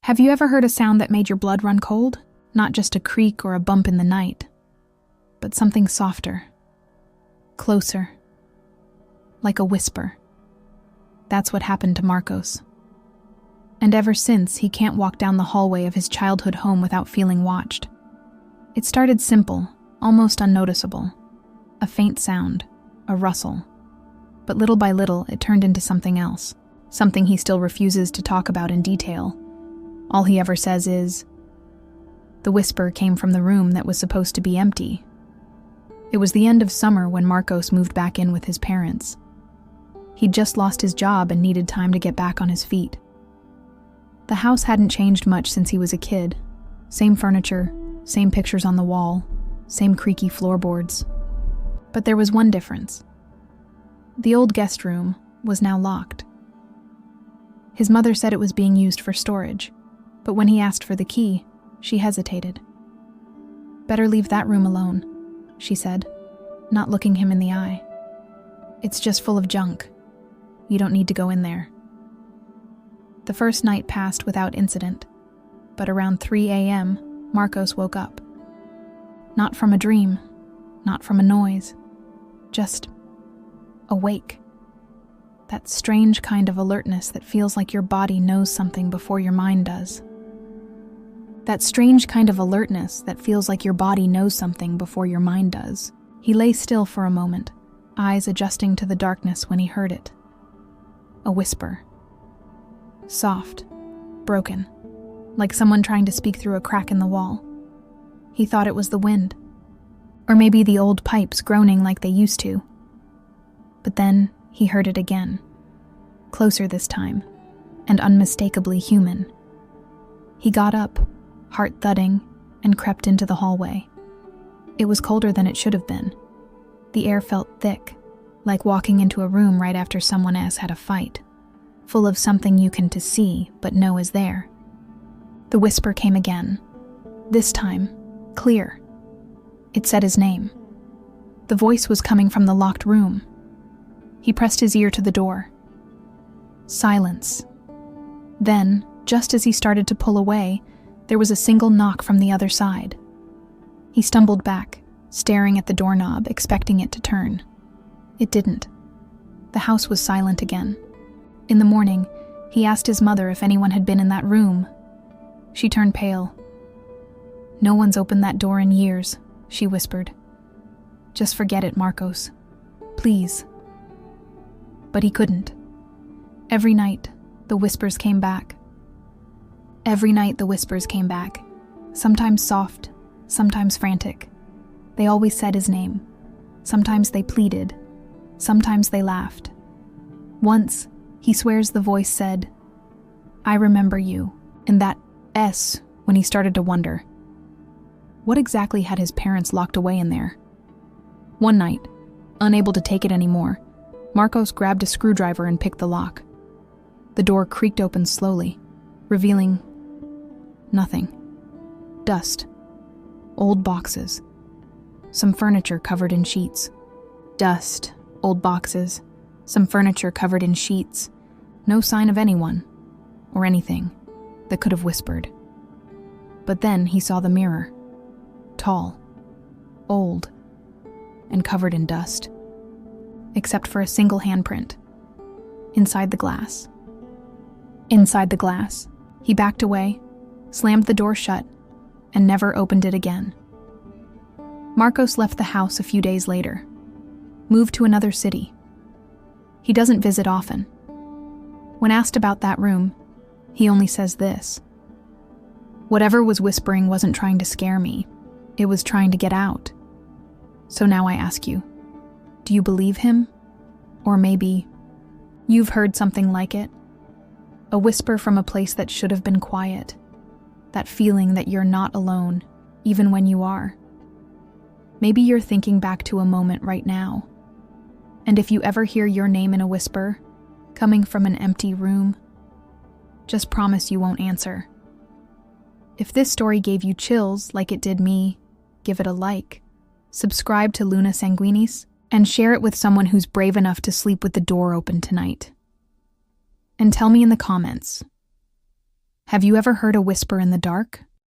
Have you ever heard a sound that made your blood run cold? Not just a creak or a bump in the night, but something softer, closer, like a whisper. That's what happened to Marcos. And ever since, he can't walk down the hallway of his childhood home without feeling watched. It started simple, almost unnoticeable. A faint sound, a rustle. But little by little, it turned into something else. Something he still refuses to talk about in detail. All he ever says is, the whisper came from the room that was supposed to be empty. It was the end of summer when Marcos moved back in with his parents. He'd just lost his job and needed time to get back on his feet. The house hadn't changed much since he was a kid. Same furniture, same pictures on the wall, same creaky floorboards. But there was one difference. The old guest room was now locked. His mother said it was being used for storage, but when he asked for the key, she hesitated. "Better leave that room alone," she said, not looking him in the eye. "It's just full of junk. You don't need to go in there." The first night passed without incident, but around 3 a.m., Marcos woke up. Not from a dream, not from a noise, just awake. That strange kind of alertness that feels like your body knows something before your mind does. That strange kind of alertness that feels like your body knows something before your mind does. He lay still for a moment, eyes adjusting to the darkness when he heard it. A whisper. Soft, broken, like someone trying to speak through a crack in the wall. He thought it was the wind, or maybe the old pipes groaning like they used to. But then he heard it again, closer this time, and unmistakably human. He got up, heart thudding, and crept into the hallway. It was colder than it should have been. The air felt thick, like walking into a room right after someone else had a fight, full of something you can to see but know is there. The whisper came again, this time, clear. It said his name. The voice was coming from the locked room. He pressed his ear to the door. Silence. Then, just as he started to pull away, there was a single knock from the other side. He stumbled back, staring at the doorknob, expecting it to turn. It didn't. The house was silent again. In the morning, he asked his mother if anyone had been in that room. She turned pale. "No one's opened that door in years," she whispered. "Just forget it, Marcos. Please." But he couldn't. Every night, the whispers came back. Every night the whispers came back, sometimes soft, sometimes frantic. They always said his name. Sometimes they pleaded, sometimes they laughed. Once, he swears the voice said, "I remember you," and that S when he started to wonder. What exactly had his parents locked away in there? One night, unable to take it anymore, Marcos grabbed a screwdriver and picked the lock. The door creaked open slowly, revealing nothing. Dust. Old boxes. Some furniture covered in sheets. Dust. Old boxes. Some furniture covered in sheets. No sign of anyone, or anything, that could have whispered. But then he saw the mirror. Tall. Old. And covered in dust. Except for a single handprint. Inside the glass. Inside the glass, he backed away, slammed the door shut, and never opened it again. Marcos left the house a few days later, moved to another city. He doesn't visit often. When asked about that room, he only says this: "Whatever was whispering wasn't trying to scare me. It was trying to get out. So now I ask you, do you believe him? Or maybe you've heard something like it? A whisper from a place that should have been quiet. That feeling that you're not alone, even when you are. Maybe you're thinking back to a moment right now. And if you ever hear your name in a whisper, coming from an empty room, just promise you won't answer. If this story gave you chills like it did me, give it a like, subscribe to Luna Sanguinis, and share it with someone who's brave enough to sleep with the door open tonight. And tell me in the comments, Have you ever heard a whisper in the dark?